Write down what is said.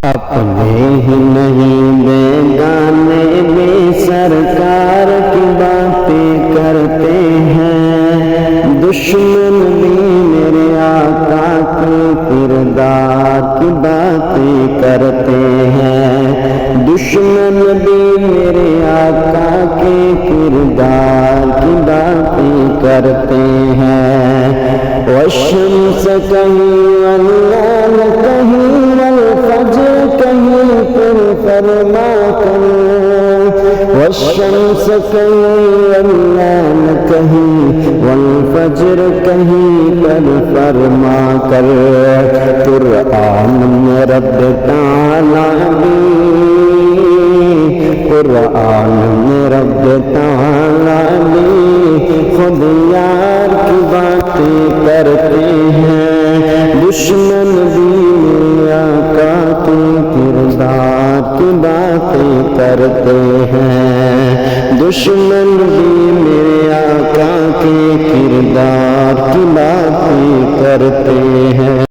اپنے ہی نہیں بیگانے میں سرکار کی باتیں کرتے ہیں، دشمن بھی میرے آقا کے کردار کی باتیں کرتے ہیں، دشمن بھی میرے آقا کے کردار کی باتیں کرتے ہیں۔ والشمس کہیں واللیل کہیں والفجر کہیں پر فرما کر، والشمس کہیں واللیل کہیں والفجر کہیں پر فرما کر، قرآن میں رب تعالیٰ بھی، قرآن میں رب تعالیٰ بھی خود یار کی باتیں کرتے ہیں، دشمن بھی میرے آقا کے کردار کی باتیں کرتے ہیں، دشمن بھی میرے آقا کے کردار کی باتیں کرتے ہیں۔